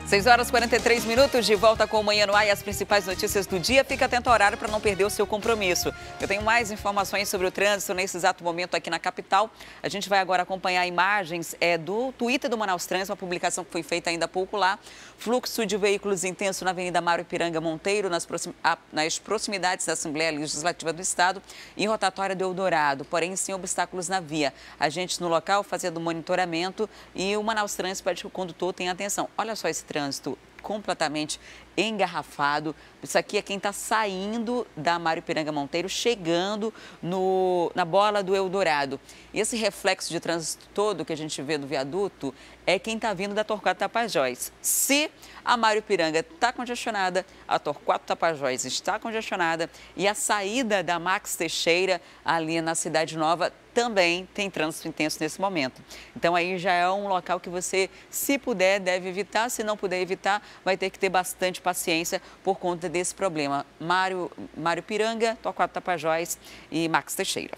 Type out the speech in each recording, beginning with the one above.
6h43, de volta com o Manhã no Ar e as principais notícias do dia. Fica atento ao horário para não perder o seu compromisso. Eu tenho mais informações sobre o trânsito nesse exato momento aqui na capital. A gente vai agora acompanhar imagens do Twitter do Manaus Trânsito, uma publicação que foi feita ainda há pouco lá. Fluxo de veículos intenso na Avenida Mário Ipiranga Monteiro, nas proximidades da Assembleia Legislativa do Estado e rotatória do Eldorado, porém sem obstáculos na via. Agentes no local fazendo monitoramento e o Manaus Trânsito pede que o condutor tenha atenção. Olha só esse trânsito completamente engarrafado. Isso aqui é quem está saindo da Mário Ipiranga Monteiro, chegando na bola do Eldorado. E esse reflexo de trânsito todo que a gente vê do viaduto é quem está vindo da Torquato Tapajós. Se a Mário Ipiranga está congestionada, a Torquato Tapajós está congestionada e a saída da Max Teixeira ali na Cidade Nova também tem trânsito intenso nesse momento. Então aí já é um local que você, se puder, deve evitar. Se não puder evitar, vai ter que ter bastante paciência por conta desse problema. Mário Ipiranga, Torquato Tapajós e Max Teixeira.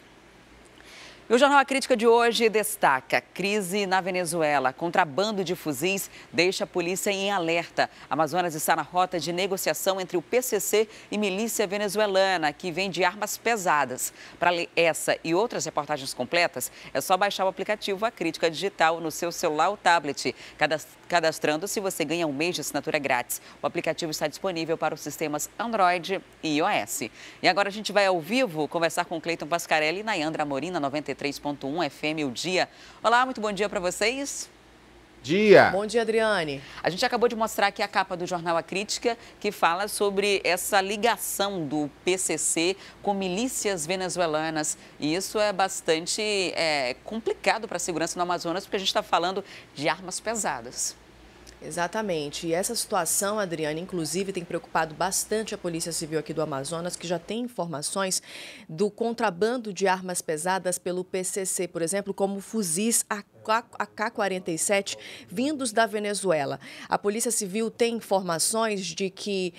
E o Jornal A Crítica de hoje destaca: crise na Venezuela, contrabando de fuzis deixa a polícia em alerta. Amazonas está na rota de negociação entre o PCC e milícia venezuelana, que vende armas pesadas. Para ler essa e outras reportagens completas, é só baixar o aplicativo A Crítica Digital no seu celular ou tablet. Cadastrando-se, você ganha um mês de assinatura grátis. O aplicativo está disponível para os sistemas Android e iOS. E agora a gente vai ao vivo conversar com Cleiton Pascarelli e Nayandra Amorim, na 93.1 FM, o Dia. Olá, muito bom dia para vocês. Dia. Bom dia, Adriane. A gente acabou de mostrar aqui a capa do Jornal A Crítica, que fala sobre essa ligação do PCC com milícias venezuelanas. E isso é bastante complicado para a segurança no Amazonas, porque a gente está falando de armas pesadas. Exatamente. E essa situação, Adriane, inclusive, tem preocupado bastante a Polícia Civil aqui do Amazonas, que já tem informações do contrabando de armas pesadas pelo PCC, por exemplo, como fuzis AK-47 vindos da Venezuela. A Polícia Civil tem informações de que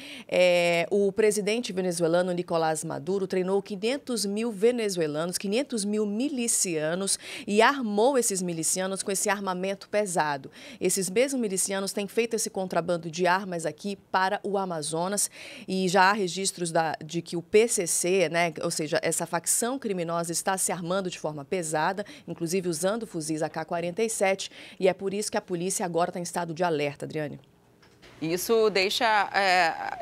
o presidente venezuelano Nicolás Maduro treinou 500 mil venezuelanos, 500 mil milicianos e armou esses milicianos com esse armamento pesado. Esses mesmos milicianos têm feito esse contrabando de armas aqui para o Amazonas e já há registros de que o PCC, né, ou seja, essa facção criminosa está se armando de forma pesada, inclusive usando fuzis AK-47, e é por isso que a polícia agora está em estado de alerta, Adriane. Isso deixa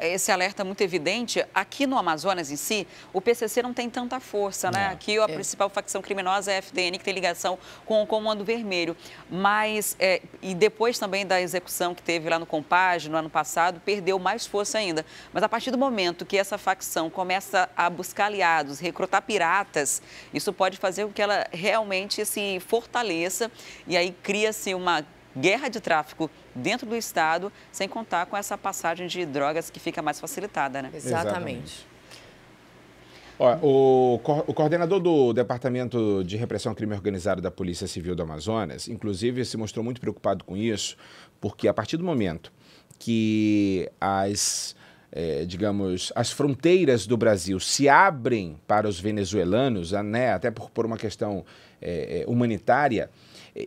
esse alerta muito evidente. Aqui no Amazonas em si, o PCC não tem tanta força, né? Aqui a principal facção criminosa é a FDN, que tem ligação com o Comando Vermelho. Mas, e depois também da execução que teve lá no Compage, no ano passado, perdeu mais força ainda. Mas a partir do momento que essa facção começa a buscar aliados, recrutar piratas, isso pode fazer com que ela realmente se fortaleça e aí cria-se uma guerra de tráfico dentro do estado, sem contar com essa passagem de drogas que fica mais facilitada, né? Exatamente. Olha, o coordenador do Departamento de Repressão ao Crime Organizado da Polícia Civil do Amazonas, inclusive, se mostrou muito preocupado com isso, porque a partir do momento que as fronteiras do Brasil se abrem para os venezuelanos, né, até por uma questão humanitária,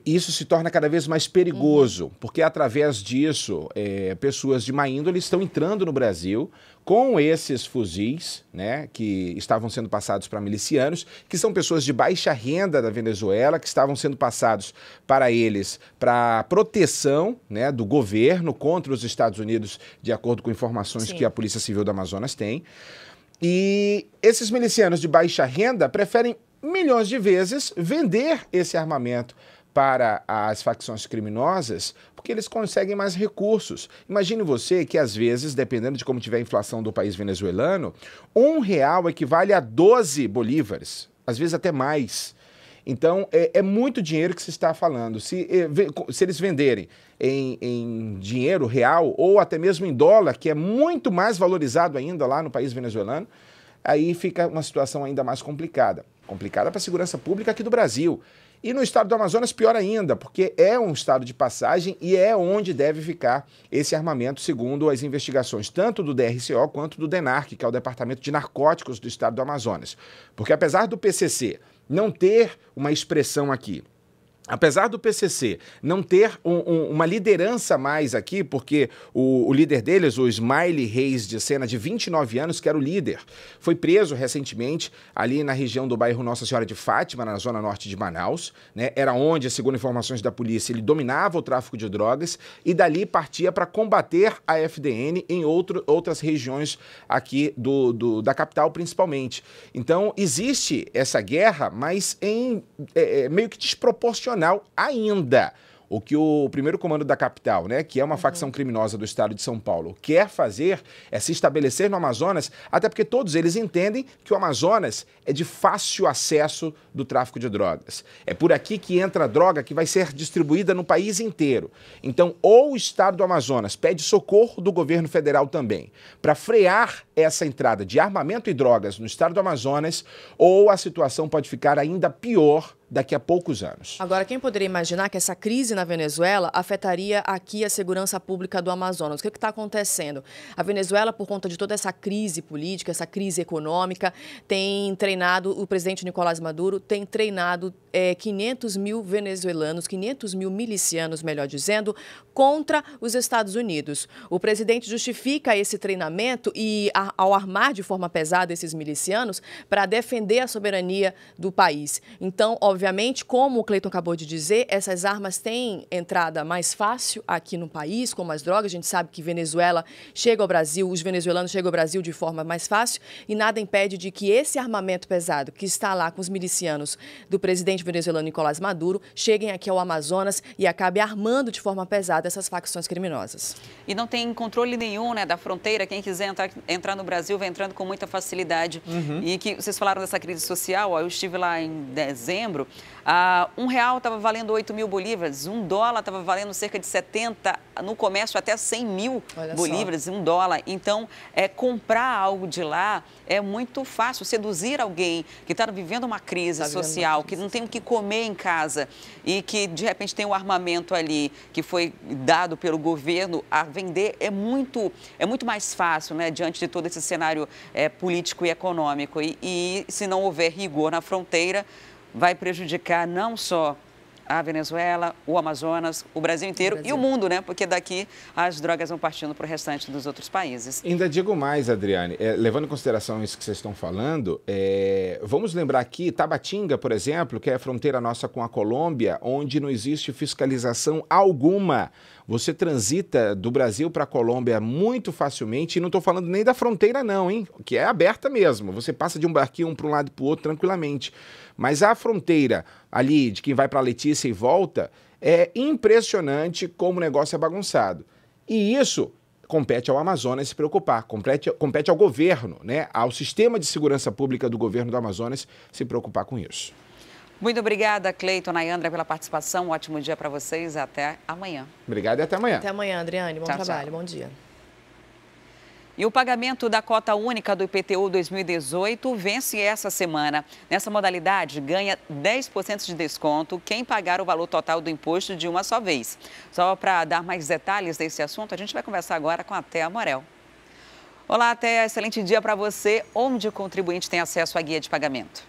isso se torna cada vez mais perigoso, porque através disso, pessoas de má índole estão entrando no Brasil com esses fuzis, né, que estavam sendo passados para milicianos, que são pessoas de baixa renda da Venezuela, que estavam sendo passados para eles para proteção, né, do governo contra os Estados Unidos, de acordo com informações que a Polícia Civil do Amazonas tem. E esses milicianos de baixa renda preferem milhões de vezes vender esse armamento para as facções criminosas, porque eles conseguem mais recursos. Imagine você que, às vezes, dependendo de como tiver a inflação do país venezuelano, R$1 equivale a 12 bolívares, às vezes até mais. Então, é muito dinheiro que se está falando. Se eles venderem em dinheiro real ou até mesmo em dólar, que é muito mais valorizado ainda lá no país venezuelano, aí fica uma situação ainda mais complicada. Complicada para a segurança pública aqui do Brasil. E no estado do Amazonas, pior ainda, porque é um estado de passagem e é onde deve ficar esse armamento, segundo as investigações tanto do DRCO quanto do DENARC, que é o Departamento de Narcóticos do estado do Amazonas. Porque apesar do PCC não ter uma expressão aqui apesar do PCC não ter uma liderança mais aqui, porque o líder deles, o Smiley Reis de Sena, de 29 anos, que era o líder, foi preso recentemente ali na região do bairro Nossa Senhora de Fátima, na zona norte de Manaus, né? Era onde, segundo informações da polícia, ele dominava o tráfico de drogas e dali partia para combater a FDN em outras regiões aqui da capital, principalmente. Então, existe essa guerra, mas meio que desproporcional ainda. O que o primeiro comando da capital, né, que é uma facção criminosa do estado de São Paulo, quer fazer é se estabelecer no Amazonas, até porque todos eles entendem que o Amazonas é de fácil acesso do tráfico de drogas. É por aqui que entra a droga que vai ser distribuída no país inteiro. Então, ou o estado do Amazonas pede socorro do governo federal também, para frear essa entrada de armamento e drogas no estado do Amazonas, ou a situação pode ficar ainda pior daqui a poucos anos. Agora, quem poderia imaginar que essa crise na Venezuela afetaria aqui a segurança pública do Amazonas? O que está acontecendo? A Venezuela, por conta de toda essa crise política, essa crise econômica, tem treinado, o presidente Nicolás Maduro tem treinado 500 mil venezuelanos, 500 mil milicianos, melhor dizendo, contra os Estados Unidos. O presidente justifica esse treinamento e ao armar de forma pesada esses milicianos para defender a soberania do país. Então, obviamente, como o Cleiton acabou de dizer, essas armas têm entrada mais fácil aqui no país, como as drogas. A gente sabe que Venezuela chega ao Brasil, os venezuelanos chegam ao Brasil de forma mais fácil e nada impede de que esse armamento pesado que está lá com os milicianos do presidente venezuelano Nicolás Maduro cheguem aqui ao Amazonas e acabe armando de forma pesada essas facções criminosas. E não tem controle nenhum, né, da fronteira. Quem quiser entrar no Brasil vai entrando com muita facilidade. E que vocês falaram dessa crise social, ó, eu estive lá em dezembro, R$1 estava valendo 8 mil bolívares, $1 estava valendo cerca de 70, no comércio até 100 mil bolívares, $1. Então, comprar algo de lá é muito fácil. Seduzir alguém que está vivendo uma crise social, que não tem o que comer em casa e que, de repente, tem um armamento ali que foi dado pelo governo a vender, é muito mais fácil, né, diante de todo esse cenário político e econômico. E se não houver rigor na fronteira, vai prejudicar não só a Venezuela, o Amazonas, o Brasil inteiro e o mundo, né? Porque daqui as drogas vão partindo para o restante dos outros países. Ainda digo mais, Adriane, levando em consideração isso que vocês estão falando, vamos lembrar aqui, Tabatinga, por exemplo, que é a fronteira nossa com a Colômbia, onde não existe fiscalização alguma. Você transita do Brasil para a Colômbia muito facilmente, e não estou falando nem da fronteira não, hein? Que é aberta mesmo, você passa de um barquinho para um lado e para o outro tranquilamente. Mas a fronteira ali de quem vai para Letícia e volta, é impressionante como o negócio é bagunçado. E isso compete ao Amazonas se preocupar, compete ao governo, né? Ao sistema de segurança pública do governo do Amazonas se preocupar com isso. Muito obrigada, Cleiton, Nayandra, pela participação. Um ótimo dia para vocês. Até amanhã. Obrigado e até amanhã. Até amanhã, Adriane. Bom trabalho. Bom dia. E o pagamento da cota única do IPTU 2018 vence essa semana. Nessa modalidade, ganha 10% de desconto quem pagar o valor total do imposto de uma só vez. Só para dar mais detalhes desse assunto, a gente vai conversar agora com a Thea Morel. Olá, Thea, excelente dia para você. Onde o contribuinte tem acesso à guia de pagamento?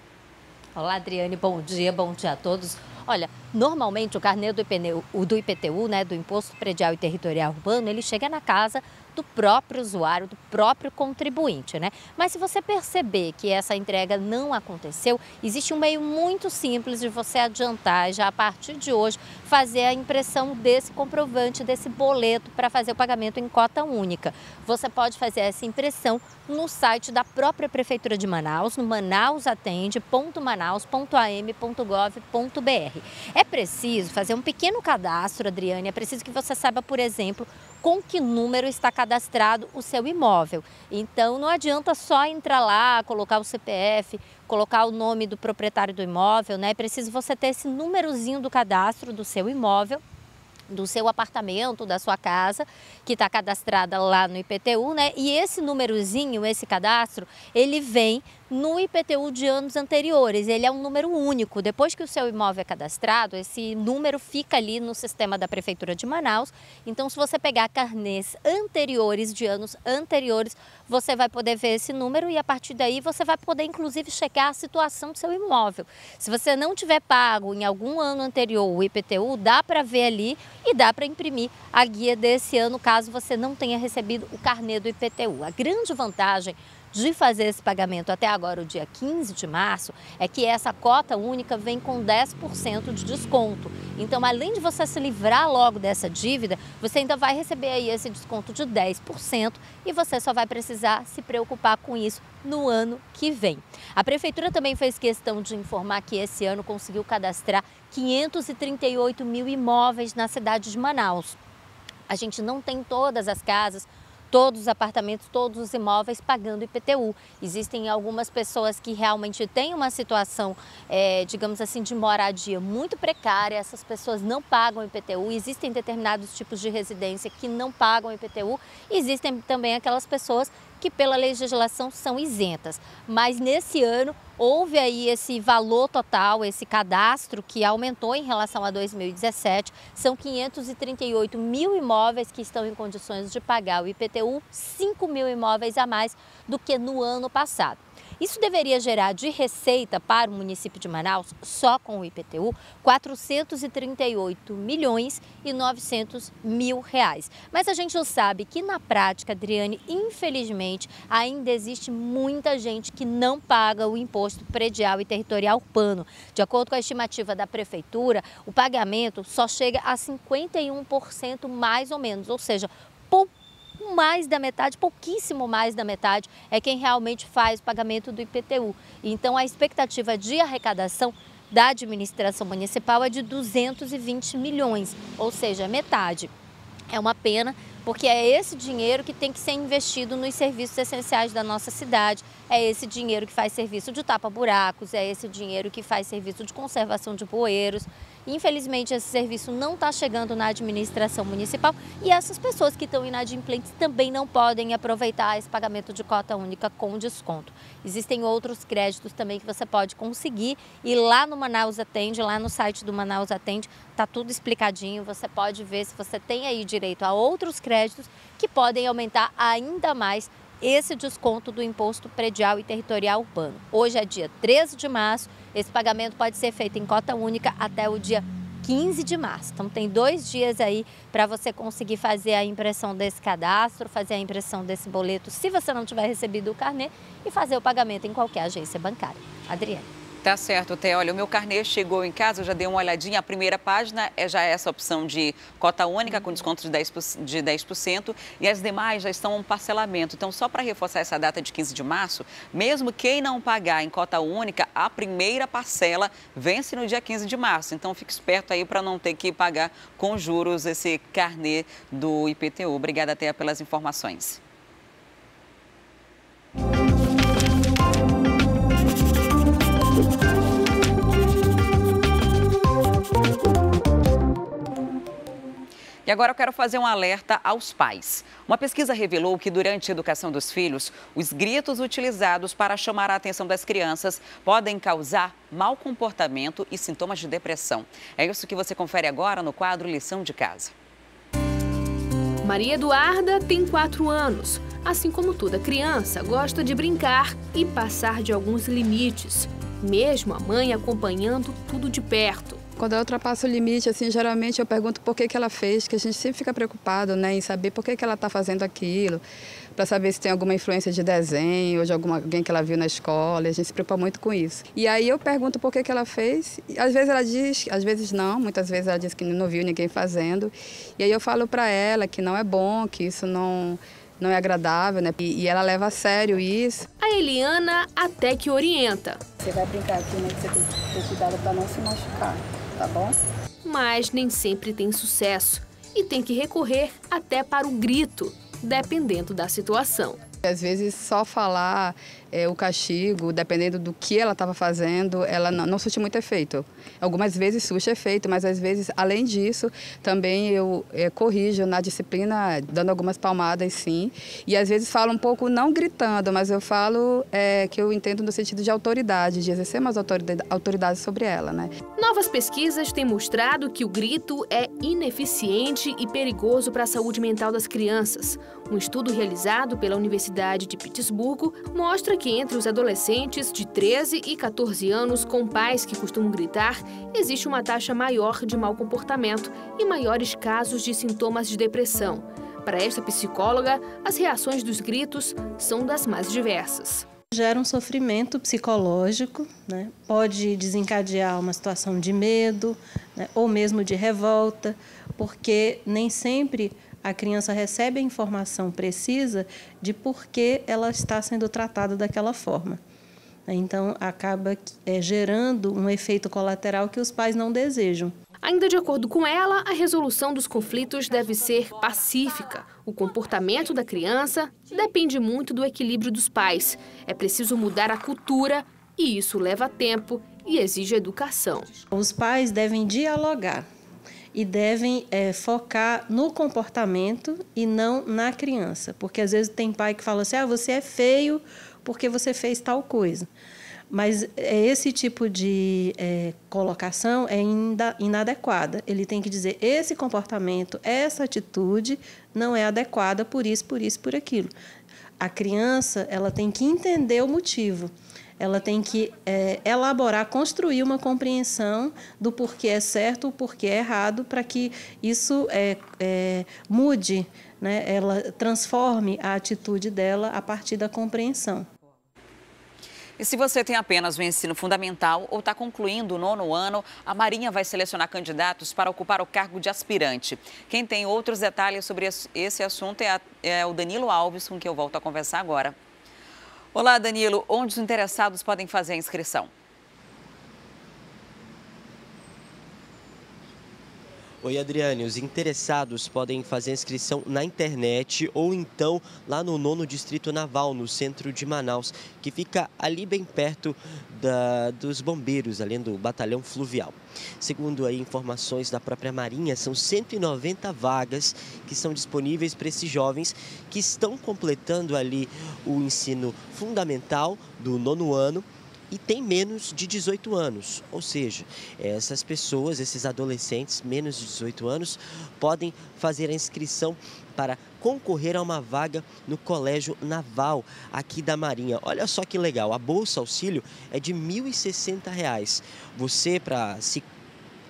Olá, Adriane, bom dia a todos. Olha, normalmente o carnê do IPTU, né, do Imposto Predial e Territorial Urbano, ele chega na casa do próprio usuário, do próprio contribuinte, né? Mas se você perceber que essa entrega não aconteceu, existe um meio muito simples de você adiantar, já a partir de hoje, fazer a impressão desse comprovante, desse boleto para fazer o pagamento em cota única. Você pode fazer essa impressão no site da própria Prefeitura de Manaus, no manausatende.manaus.am.gov.br. É preciso fazer um pequeno cadastro, Adriane, é preciso que você saiba, por exemplo, com que número está cadastrado o seu imóvel. Então, não adianta só entrar lá, colocar o CPF, colocar o nome do proprietário do imóvel, né? É preciso você ter esse númerozinho do cadastro do seu imóvel, do seu apartamento, da sua casa, que está cadastrada lá no IPTU, né? E esse númerozinho, esse cadastro, ele vem no IPTU de anos anteriores. Ele é um número único. Depois que o seu imóvel é cadastrado, esse número fica ali no sistema da Prefeitura de Manaus. Então, se você pegar carnês anteriores, de anos anteriores, você vai poder ver esse número e a partir daí você vai poder inclusive checar a situação do seu imóvel. Se você não tiver pago em algum ano anterior o IPTU, dá para ver ali e dá para imprimir a guia desse ano, caso você não tenha recebido o carnê do IPTU. A grande vantagem de fazer esse pagamento até agora, o dia 15 de março, é que essa cota única vem com 10% de desconto. Então, além de você se livrar logo dessa dívida, você ainda vai receber aí esse desconto de 10% e você só vai precisar se preocupar com isso no ano que vem. A Prefeitura também fez questão de informar que esse ano conseguiu cadastrar 538 mil imóveis na cidade de Manaus. A gente não tem todas as casas, todos os apartamentos, todos os imóveis pagando IPTU. Existem algumas pessoas que realmente têm uma situação, digamos assim, de moradia muito precária. Essas pessoas não pagam IPTU. Existem determinados tipos de residência que não pagam IPTU. Existem também aquelas pessoas que pela legislação são isentas. Mas nesse ano houve aí esse valor total, esse cadastro que aumentou em relação a 2017. São 538 mil imóveis que estão em condições de pagar o IPTU, 5 mil imóveis a mais do que no ano passado. Isso deveria gerar de receita para o município de Manaus, só com o IPTU, 438 milhões e 900 mil reais. Mas a gente sabe que na prática, Adriane, infelizmente, ainda existe muita gente que não paga o imposto predial e territorial urbano. De acordo com a estimativa da Prefeitura, o pagamento só chega a 51% mais ou menos, ou seja, mais da metade, pouquíssimo mais da metade, é quem realmente faz o pagamento do IPTU. Então, a expectativa de arrecadação da administração municipal é de 220 milhões, ou seja, metade. É uma pena, porque é esse dinheiro que tem que ser investido nos serviços essenciais da nossa cidade, é esse dinheiro que faz serviço de tapa-buracos, é esse dinheiro que faz serviço de conservação de bueiros. Infelizmente, esse serviço não está chegando na administração municipal e essas pessoas que estão inadimplentes também não podem aproveitar esse pagamento de cota única com desconto. Existem outros créditos também que você pode conseguir e lá no Manaus Atende, lá no site do Manaus Atende, está tudo explicadinho. Você pode ver se você tem aí direito a outros créditos que podem aumentar ainda mais esse desconto do imposto predial e territorial urbano. Hoje é dia 13 de março, esse pagamento pode ser feito em cota única até o dia 15 de março. Então tem 2 dias aí para você conseguir fazer a impressão desse cadastro, fazer a impressão desse boleto, se você não tiver recebido o carnê, e fazer o pagamento em qualquer agência bancária. Adriane. Tá certo, Té. Olha, o meu carnê chegou em casa, eu já dei uma olhadinha. A primeira página é já essa opção de cota única com desconto de 10% e as demais já estão em parcelamento. Então, só para reforçar essa data de 15 de março, mesmo quem não pagar em cota única, a primeira parcela vence no dia 15 de março. Então, fique esperto aí para não ter que pagar com juros esse carnê do IPTU. Obrigada, Té, pelas informações. E agora eu quero fazer um alerta aos pais. Uma pesquisa revelou que durante a educação dos filhos, os gritos utilizados para chamar a atenção das crianças podem causar mau comportamento e sintomas de depressão. É isso que você confere agora no quadro Lição de Casa. Maria Eduarda tem 4 anos. Assim como toda criança, gosta de brincar e passar de alguns limites, mesmo a mãe acompanhando tudo de perto. Quando ela ultrapassa o limite, assim, geralmente eu pergunto por que ela fez, que a gente sempre fica preocupado, né, em saber por que ela está fazendo aquilo, para saber se tem alguma influência de desenho ou de alguém que ela viu na escola, e a gente se preocupa muito com isso. E aí eu pergunto por que ela fez, e às vezes ela diz, às vezes não, muitas vezes ela diz que não viu ninguém fazendo, e aí eu falo para ela que não é bom, que isso não é agradável, né? E ela leva a sério isso. A Eliana até que orienta. Você vai brincar aqui, né? Que você tem que ter cuidado para não se machucar, tá bom? Mas nem sempre tem sucesso e tem que recorrer até para o grito, dependendo da situação. Às vezes só falar o castigo, dependendo do que ela estava fazendo, ela não surte muito efeito. Algumas vezes surte efeito, mas às vezes, além disso, também eu corrijo na disciplina, dando algumas palmadas, sim. E às vezes falo um pouco, não gritando, mas eu falo que eu entendo no sentido de autoridade, de exercer mais autoridade sobre ela, né? Novas pesquisas têm mostrado que o grito é ineficiente e perigoso para a saúde mental das crianças. Um estudo realizado pela Universidade de Pittsburgh mostra que entre os adolescentes de 13 e 14 anos com pais que costumam gritar, existe uma taxa maior de mau comportamento e maiores casos de sintomas de depressão. Para esta psicóloga, as reações dos gritos são das mais diversas. Gera um sofrimento psicológico, né? Pode desencadear uma situação de medo, né? Ou mesmo de revolta, porque nem sempre a criança recebe a informação precisa de por que ela está sendo tratada daquela forma. Então, acaba gerando um efeito colateral que os pais não desejam. Ainda de acordo com ela, a resolução dos conflitos deve ser pacífica. O comportamento da criança depende muito do equilíbrio dos pais. É preciso mudar a cultura e isso leva tempo e exige educação. Os pais devem dialogar e devem focar no comportamento e não na criança. Porque às vezes tem pai que fala assim, você é feio porque você fez tal coisa. Mas esse tipo de colocação é inadequada. Ele tem que dizer, esse comportamento, essa atitude não é adequada por isso, por aquilo. A criança, ela tem que entender o motivo. Ela tem que elaborar, construir uma compreensão do porquê é certo, o porquê é errado, para que isso mude, né? Ela transforme a atitude dela a partir da compreensão. E se você tem apenas o ensino fundamental ou está concluindo o 9º ano, a Marinha vai selecionar candidatos para ocupar o cargo de aspirante. Quem tem outros detalhes sobre esse assunto é o Danilo Alves, com quem eu volto a conversar agora. Olá, Danilo. Onde os interessados podem fazer a inscrição? Oi, Adriane. Os interessados podem fazer a inscrição na internet ou então lá no 9º Distrito Naval, no centro de Manaus, que fica ali bem perto dos bombeiros, além do batalhão fluvial. Segundo aí informações da própria Marinha, são 190 vagas que são disponíveis para esses jovens que estão completando ali o ensino fundamental do 9º ano e tem menos de 18 anos, ou seja, essas pessoas, esses adolescentes menos de 18 anos, podem fazer a inscrição para concorrer a uma vaga no Colégio Naval aqui da Marinha. Olha só que legal, a Bolsa Auxílio é de R$ 1.060. Você, para se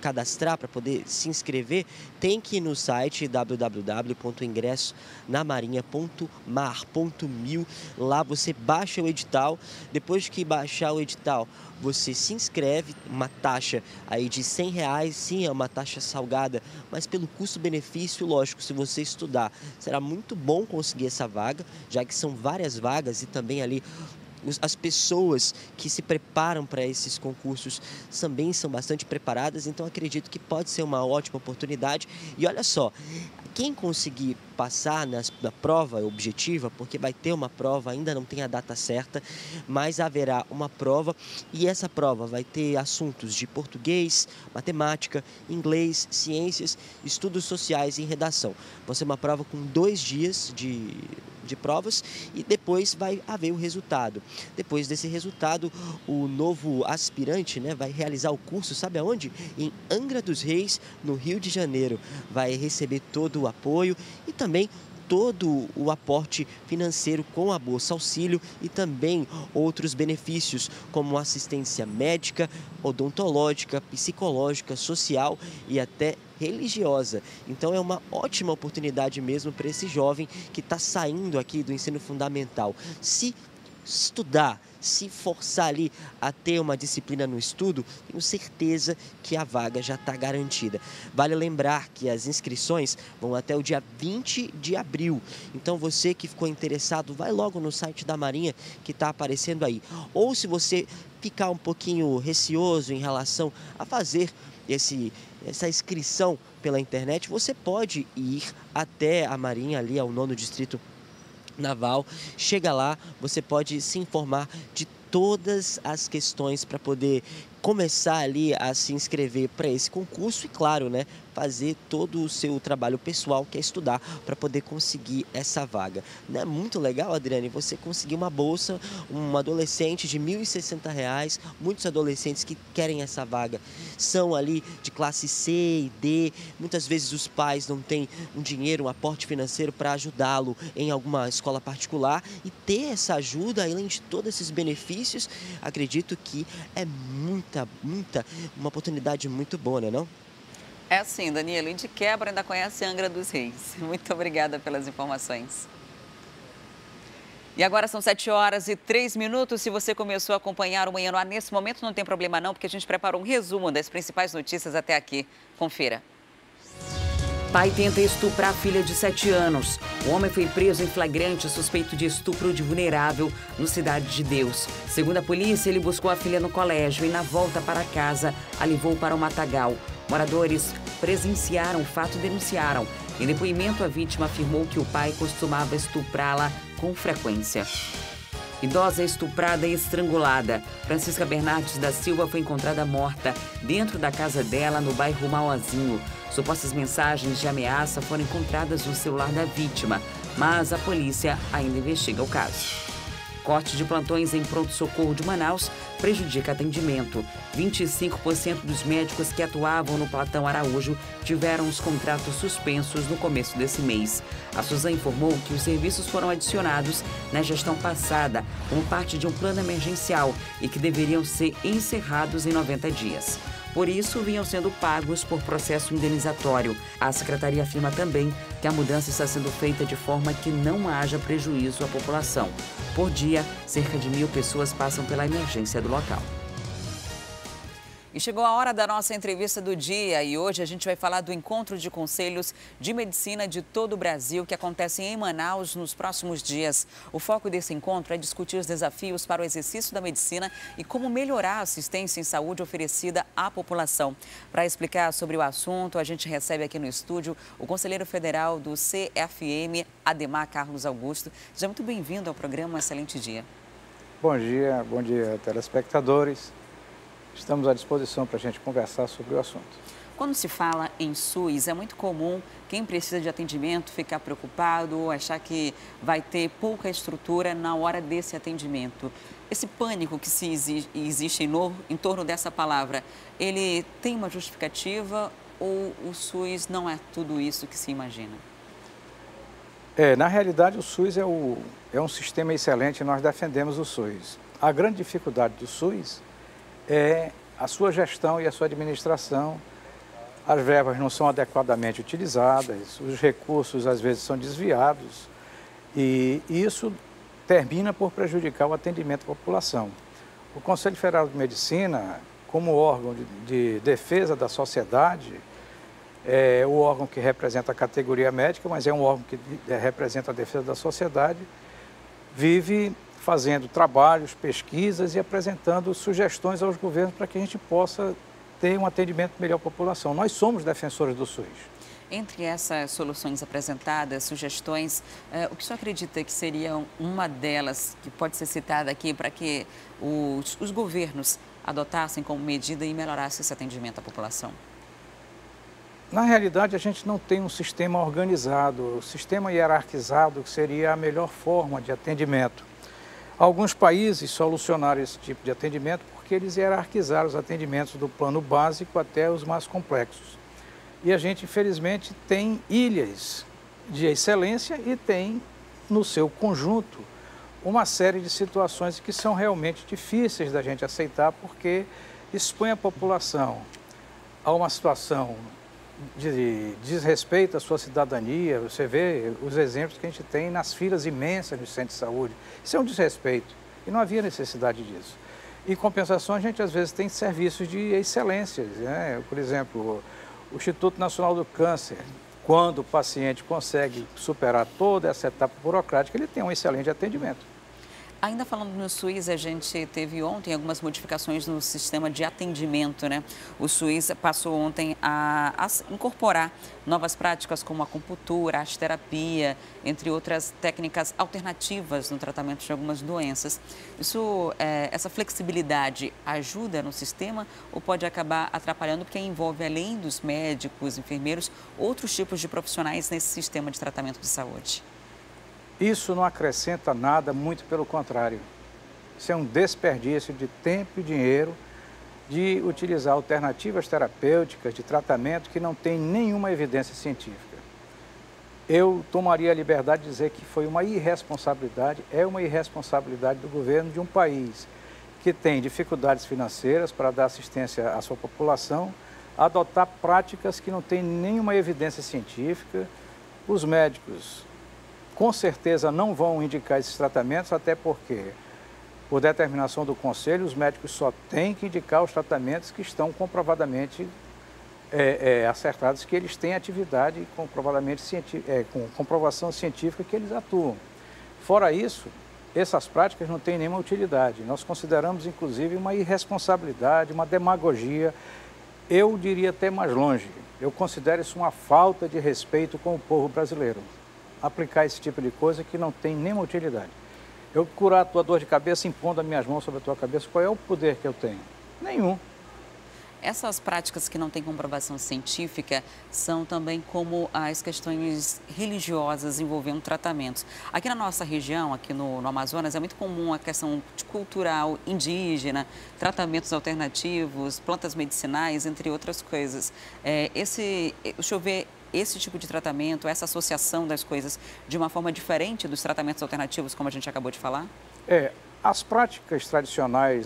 cadastrar, para poder se inscrever, tem que ir no site www.ingressonamarinha.mar.mil. Lá você baixa o edital. Depois que baixar o edital, você se inscreve. Uma taxa aí de R$100, sim, é uma taxa salgada, mas pelo custo-benefício, lógico, se você estudar, será muito bom conseguir essa vaga, já que são várias vagas e também ali as pessoas que se preparam para esses concursos também são bastante preparadas, então acredito que pode ser uma ótima oportunidade. E olha só, quem conseguir passar na prova objetiva, porque vai ter uma prova, ainda não tem a data certa, mas haverá uma prova e essa prova vai ter assuntos de português, matemática, inglês, ciências, estudos sociais e redação. Vai ser uma prova com 2 dias de provas e depois vai haver o resultado. Depois desse resultado, o novo aspirante, né, vai realizar o curso, sabe aonde? Em Angra dos Reis, no Rio de Janeiro. Vai receber todo o apoio e também todo o aporte financeiro com a Bolsa Auxílio e também outros benefícios como assistência médica, odontológica, psicológica, social e até religiosa. Então é uma ótima oportunidade mesmo para esse jovem que está saindo aqui do ensino fundamental. Se estudar, se forçar ali a ter uma disciplina no estudo, tenho certeza que a vaga já está garantida. Vale lembrar que as inscrições vão até o dia 20 de abril. Então você que ficou interessado, vai logo no site da Marinha que está aparecendo aí. Ou se você ficar um pouquinho receoso em relação a fazer essa inscrição pela internet, você pode ir até a Marinha, ali ao 9º Distrito naval. Chega lá, você pode se informar de todas as questões para poder começar ali a se inscrever para esse concurso e, claro, né, fazer todo o seu trabalho pessoal, que é estudar, para poder conseguir essa vaga. Não é muito legal, Adriane, você conseguir uma bolsa, um adolescente de R$ 1.060, muitos adolescentes que querem essa vaga são ali de classe C e D, muitas vezes os pais não têm um dinheiro, um aporte financeiro para ajudá-lo em alguma escola particular, e ter essa ajuda, além de todos esses benefícios, acredito que é uma oportunidade muito boa, né, não? É assim, Danilo, e de quebra ainda conhece Angra dos Reis. Muito obrigada pelas informações. E agora são 7h03. Se você começou a acompanhar o Manhã no Ar nesse momento, não tem problema não, porque a gente preparou um resumo das principais notícias até aqui. Confira. Pai tenta estuprar a filha de 7 anos. O homem foi preso em flagrante suspeito de estupro de vulnerável no Cidade de Deus. Segundo a polícia, ele buscou a filha no colégio e, na volta para casa, a levou para o matagal. Moradores presenciaram o fato e denunciaram. Em depoimento, a vítima afirmou que o pai costumava estuprá-la com frequência. Idosa estuprada e estrangulada. Francisca Bernardes da Silva foi encontrada morta dentro da casa dela no bairro Mauazinho. Supostas mensagens de ameaça foram encontradas no celular da vítima, mas a polícia ainda investiga o caso. Corte de plantões em pronto-socorro de Manaus prejudica atendimento. 25% dos médicos que atuavam no Platão Araújo tiveram os contratos suspensos no começo desse mês. A Suzan informou que os serviços foram adicionados na gestão passada como parte de um plano emergencial e que deveriam ser encerrados em 90 dias. Por isso, vinham sendo pagos por processo indenizatório. A secretaria afirma também que a mudança está sendo feita de forma que não haja prejuízo à população. Por dia, cerca de 1.000 pessoas passam pela emergência do local. E chegou a hora da nossa entrevista do dia e hoje a gente vai falar do encontro de conselhos de medicina de todo o Brasil que acontece em Manaus nos próximos dias. O foco desse encontro é discutir os desafios para o exercício da medicina e como melhorar a assistência em saúde oferecida à população. Para explicar sobre o assunto, a gente recebe aqui no estúdio o conselheiro federal do CFM, Ademar Carlos Augusto. Seja muito bem-vindo ao programa Excelente Dia. Bom dia, telespectadores. Estamos à disposição para a gente conversar sobre o assunto. Quando se fala em SUS, é muito comum quem precisa de atendimento ficar preocupado ou achar que vai ter pouca estrutura na hora desse atendimento. Esse pânico que existe em torno dessa palavra, ele tem uma justificativa ou o SUS não é tudo isso que se imagina? Na realidade, o SUS é um sistema excelente e nós defendemos o SUS. A grande dificuldade do SUS é a sua gestão e a sua administração. As verbas não são adequadamente utilizadas, os recursos às vezes são desviados e isso termina por prejudicar o atendimento à população. O Conselho Federal de Medicina, como órgão de defesa da sociedade, é o órgão que representa a categoria médica, mas é um órgão que representa a defesa da sociedade, vive fazendo trabalhos, pesquisas e apresentando sugestões aos governos para que a gente possa ter um atendimento melhor à população. Nós somos defensores do SUS. Entre essas soluções apresentadas, sugestões, o que o senhor acredita que seria uma delas que pode ser citada aqui para que os governos adotassem como medida e melhorassem esse atendimento à população? Na realidade, a gente não tem um sistema organizado, o sistema hierarquizado seria a melhor forma de atendimento. Alguns países solucionaram esse tipo de atendimento porque eles hierarquizaram os atendimentos do plano básico até os mais complexos. E a gente, infelizmente, tem ilhas de excelência e tem, no seu conjunto, uma série de situações que são realmente difíceis da gente aceitar porque expõe a população a uma situação de desrespeito à sua cidadania. Você vê os exemplos que a gente tem nas filas imensas no centro de saúde. Isso é um desrespeito e não havia necessidade disso. Em compensação, a gente às vezes tem serviços de excelência, né? Por exemplo, o Instituto Nacional do Câncer, quando o paciente consegue superar toda essa etapa burocrática, ele tem um excelente atendimento. Ainda falando no SUS, a gente teve ontem algumas modificações no sistema de atendimento, né? O SUS passou ontem a incorporar novas práticas como a acupuntura, a arte-terapia, entre outras técnicas alternativas no tratamento de algumas doenças. Essa flexibilidade ajuda no sistema ou pode acabar atrapalhando, porque envolve, além dos médicos, enfermeiros, outros tipos de profissionais nesse sistema de tratamento de saúde? Isso não acrescenta nada, muito pelo contrário. Isso é um desperdício de tempo e dinheiro de utilizar alternativas terapêuticas de tratamento que não tem nenhuma evidência científica. Eu tomaria a liberdade de dizer que foi uma irresponsabilidade, é uma irresponsabilidade do governo de um país que tem dificuldades financeiras para dar assistência à sua população, adotar práticas que não têm nenhuma evidência científica. Os médicos com certeza não vão indicar esses tratamentos, até porque, por determinação do Conselho, os médicos só têm que indicar os tratamentos que estão comprovadamente acertados, que eles têm atividade comprovadamente com comprovação científica que eles atuam. Fora isso, essas práticas não têm nenhuma utilidade. Nós consideramos, inclusive, uma irresponsabilidade, uma demagogia. Eu diria até mais longe. Eu considero isso uma falta de respeito com o povo brasileiro. Aplicar esse tipo de coisa que não tem nenhuma utilidade. Eu curar a tua dor de cabeça impondo as minhas mãos sobre a tua cabeça, qual é o poder que eu tenho? Nenhum. Essas práticas que não têm comprovação científica são também como as questões religiosas envolvendo tratamentos. Aqui na nossa região, aqui no Amazonas, é muito comum a questão cultural indígena, tratamentos alternativos, plantas medicinais, entre outras coisas. Deixa eu ver, esse tipo de tratamento, essa associação das coisas de uma forma diferente dos tratamentos alternativos, como a gente acabou de falar? As práticas tradicionais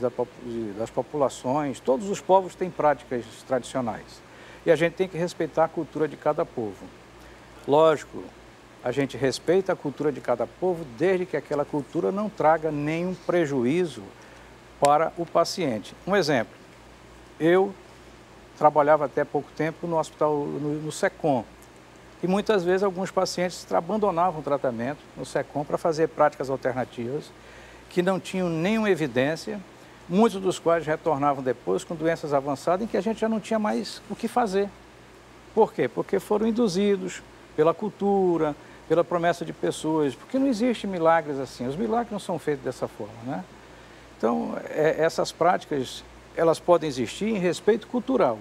das populações, todos os povos têm práticas tradicionais. E a gente tem que respeitar a cultura de cada povo. Lógico, a gente respeita a cultura de cada povo desde que aquela cultura não traga nenhum prejuízo para o paciente. Um exemplo, eu trabalhava até pouco tempo no hospital, no SECOM. E muitas vezes alguns pacientes abandonavam o tratamento no SECOM para fazer práticas alternativas que não tinham nenhuma evidência, muitos dos quais retornavam depois com doenças avançadas em que a gente já não tinha mais o que fazer. Por quê? Porque foram induzidos pela cultura, pela promessa de pessoas, porque não existe milagres assim, os milagres não são feitos dessa forma, né? Então, essas práticas, elas podem existir em respeito cultural,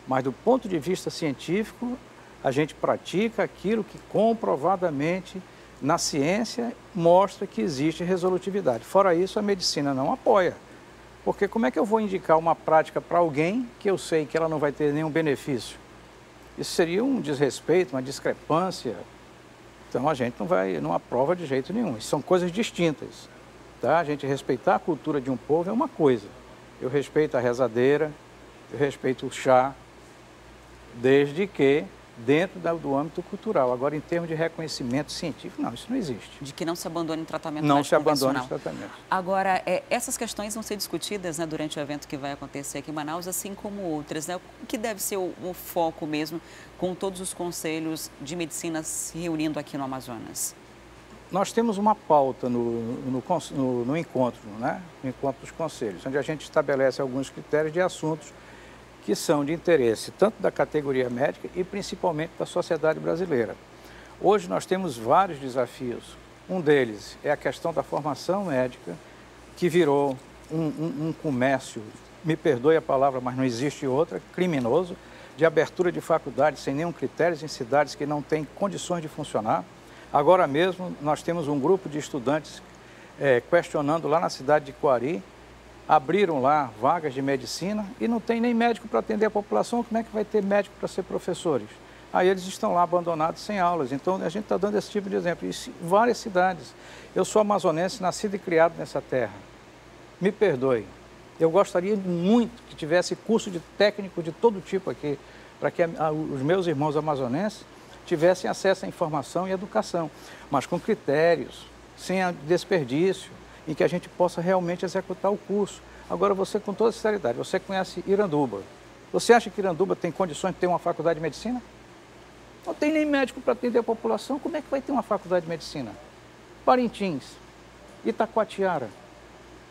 mas do ponto de vista científico, a gente pratica aquilo que comprovadamente na ciência mostra que existe resolutividade. Fora isso, a medicina não apoia. Porque como é que eu vou indicar uma prática para alguém que eu sei que ela não vai ter nenhum benefício? Isso seria um desrespeito, uma discrepância. Então a gente não aprova de jeito nenhum. Isso são coisas distintas. Tá? A gente respeitar a cultura de um povo é uma coisa. Eu respeito a rezadeira, eu respeito o chá, desde que dentro do âmbito cultural. Agora, em termos de reconhecimento científico, não, isso não existe. De que não se abandone o tratamento não mais se convencional. Abandone o tratamento. Agora, essas questões vão ser discutidas, né, durante o evento que vai acontecer aqui em Manaus, assim como outras, né? O que deve ser o foco mesmo, com todos os conselhos de medicina se reunindo aqui no Amazonas? Nós temos uma pauta no encontro, né? No encontro dos conselhos, onde a gente estabelece alguns critérios de assuntos que são de interesse tanto da categoria médica e principalmente da sociedade brasileira. Hoje nós temos vários desafios. Um deles é a questão da formação médica, que virou um comércio, me perdoe a palavra, mas não existe outra, criminoso, de abertura de faculdades sem nenhum critério em cidades que não têm condições de funcionar. Agora mesmo nós temos um grupo de estudantes questionando lá na cidade de Coari, abriram lá vagas de medicina e não tem nem médico para atender a população, como é que vai ter médico para ser professores? Aí eles estão lá abandonados sem aulas, então a gente está dando esse tipo de exemplo. Em várias cidades. Eu sou amazonense, nascido e criado nessa terra. Me perdoe, eu gostaria muito que tivesse curso de técnico de todo tipo aqui, para que os meus irmãos amazonenses tivessem acesso à informação e educação, mas com critérios, sem desperdício, em que a gente possa realmente executar o curso. Agora, você, com toda sinceridade, você conhece Iranduba. Você acha que Iranduba tem condições de ter uma faculdade de medicina? Não tem nem médico para atender a população, como é que vai ter uma faculdade de medicina? Parintins, Itacoatiara.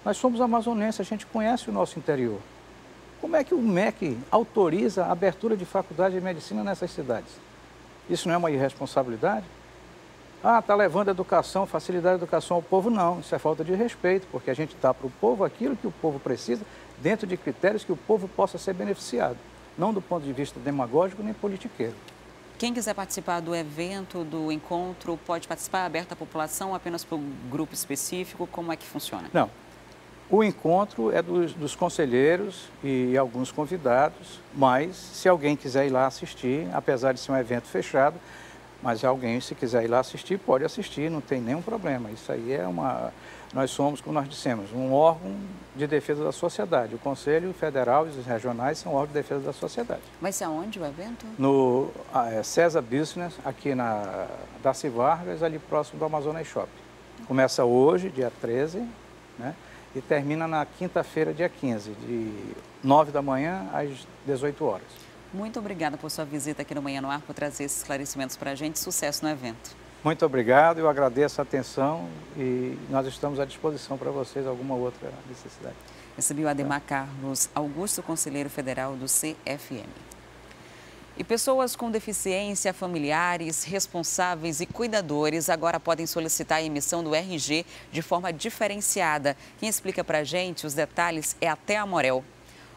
Nós somos amazonenses, a gente conhece o nosso interior. Como é que o MEC autoriza a abertura de faculdade de medicina nessas cidades? Isso não é uma irresponsabilidade? Ah, está levando educação, facilidade de educação ao povo? Não, isso é falta de respeito, porque a gente dá para o povo aquilo que o povo precisa, dentro de critérios que o povo possa ser beneficiado, não do ponto de vista demagógico nem politiqueiro. Quem quiser participar do evento, do encontro, pode participar, aberto à população, apenas para um grupo específico? Como é que funciona? Não. O encontro é dos conselheiros e alguns convidados, mas se alguém quiser ir lá assistir, apesar de ser um evento fechado, mas alguém, se quiser ir lá assistir, pode assistir, não tem nenhum problema. Isso aí é nós somos, como nós dissemos, um órgão de defesa da sociedade. O Conselho Federal e os regionais são órgãos de defesa da sociedade. Vai ser aonde o evento? No César Business, aqui na Darcy Vargas, ali próximo do Amazonas Shopping. Começa hoje, dia 13, né? E termina na quinta-feira, dia 15, de 9 da manhã às 18 horas. Muito obrigada por sua visita aqui no Manhã no Ar, por trazer esses esclarecimentos para a gente. Sucesso no evento. Muito obrigado, eu agradeço a atenção e nós estamos à disposição para vocês, alguma outra necessidade. Recebi o Ademar Carlos Augusto, conselheiro federal do CFM. E pessoas com deficiência, familiares, responsáveis e cuidadores agora podem solicitar a emissão do RG de forma diferenciada. Quem explica para a gente os detalhes é a Thea Morel.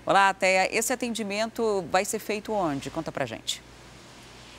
Olá, Thea. Esse atendimento vai ser feito onde? Conta pra gente.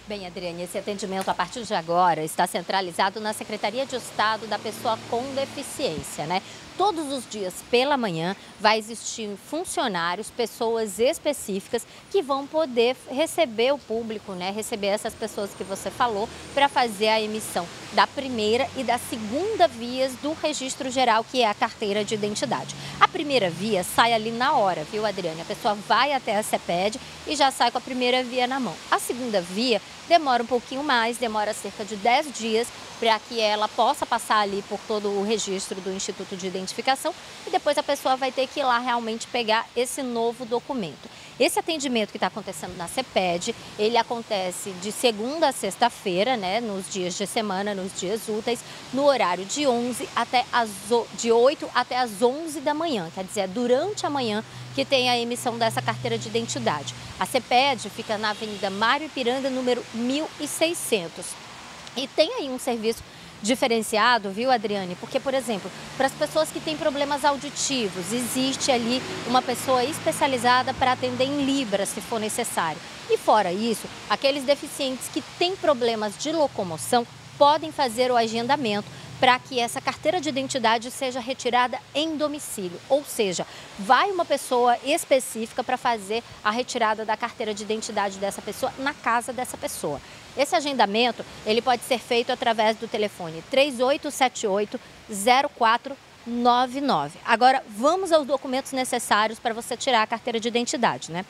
Bem, Adriane, esse atendimento a partir de agora está centralizado na Secretaria de Estado da Pessoa com Deficiência, né? Todos os dias pela manhã vai existir funcionários, pessoas específicas que vão poder receber o público, né? Receber essas pessoas que você falou para fazer a emissão da primeira e da segunda vias do registro geral, que é a carteira de identidade. A primeira via sai ali na hora, viu, Adriane? A pessoa vai até a CEPED e já sai com a primeira via na mão. A segunda via demora um pouquinho mais, demora cerca de 10 dias para que ela possa passar ali por todo o registro do Instituto de Identificação e depois a pessoa vai ter que ir lá realmente pegar esse novo documento. Esse atendimento que está acontecendo na CEPED, ele acontece de segunda a sexta-feira, né, nos dias de semana, nos dias úteis, no horário de 8 até as 11 da manhã, quer dizer, durante a manhã que tem a emissão dessa carteira de identidade. A CEPED fica na Avenida Mário Ipiranga, número 1600. E tem aí um serviço diferenciado, viu, Adriane? Porque, por exemplo, para as pessoas que têm problemas auditivos, existe ali uma pessoa especializada para atender em Libras, se for necessário. E fora isso, aqueles deficientes que têm problemas de locomoção podem fazer o agendamento para que essa carteira de identidade seja retirada em domicílio. Ou seja, vai uma pessoa específica para fazer a retirada da carteira de identidade dessa pessoa na casa dessa pessoa. Esse agendamento, ele pode ser feito através do telefone 3878-0499. Agora, vamos aos documentos necessários para você tirar a carteira de identidade, né?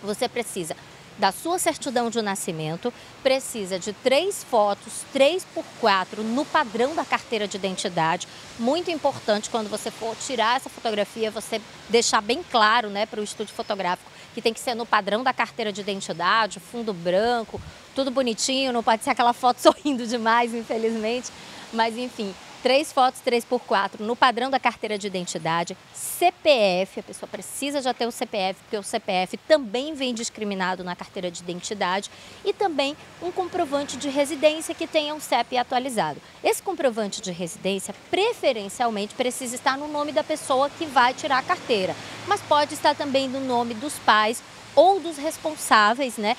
Você precisa da sua certidão de nascimento, precisa de 3 fotos, 3x4, no padrão da carteira de identidade. Muito importante quando você for tirar essa fotografia, você deixar bem claro, né, para o estúdio fotográfico, que tem que ser no padrão da carteira de identidade, fundo branco, tudo bonitinho, não pode ser aquela foto sorrindo demais, infelizmente, mas enfim. 3 fotos, 3x4, no padrão da carteira de identidade, CPF, a pessoa precisa já ter o CPF, porque o CPF também vem discriminado na carteira de identidade, e também um comprovante de residência que tenha um CEP atualizado. Esse comprovante de residência, preferencialmente, precisa estar no nome da pessoa que vai tirar a carteira, mas pode estar também no nome dos pais ou dos responsáveis, né?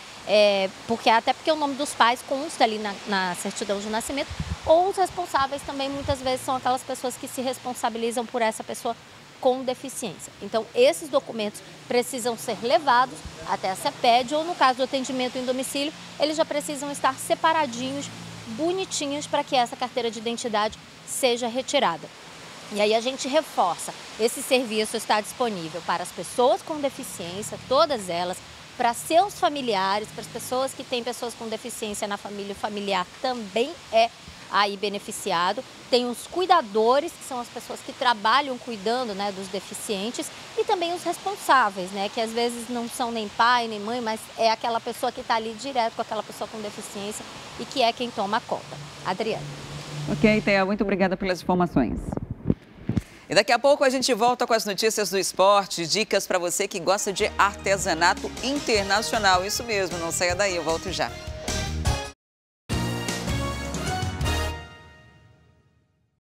Até porque o nome dos pais consta ali na certidão de nascimento, ou os responsáveis também muitas vezes são aquelas pessoas que se responsabilizam por essa pessoa com deficiência. Então, esses documentos precisam ser levados até a CEPED ou, no caso do atendimento em domicílio, eles já precisam estar separadinhos, bonitinhos, para que essa carteira de identidade seja retirada. E aí a gente reforça, esse serviço está disponível para as pessoas com deficiência, todas elas, para seus familiares, para as pessoas que têm pessoas com deficiência na família, o familiar também é aí beneficiado. Tem os cuidadores, que são as pessoas que trabalham cuidando, né, dos deficientes, e também os responsáveis, né, que às vezes não são nem pai, nem mãe, mas é aquela pessoa que está ali direto com aquela pessoa com deficiência e que é quem toma conta. Adriane. Ok, Thea, muito obrigada pelas informações. E daqui a pouco a gente volta com as notícias do esporte, dicas para você que gosta de artesanato internacional. Isso mesmo, não saia daí, eu volto já.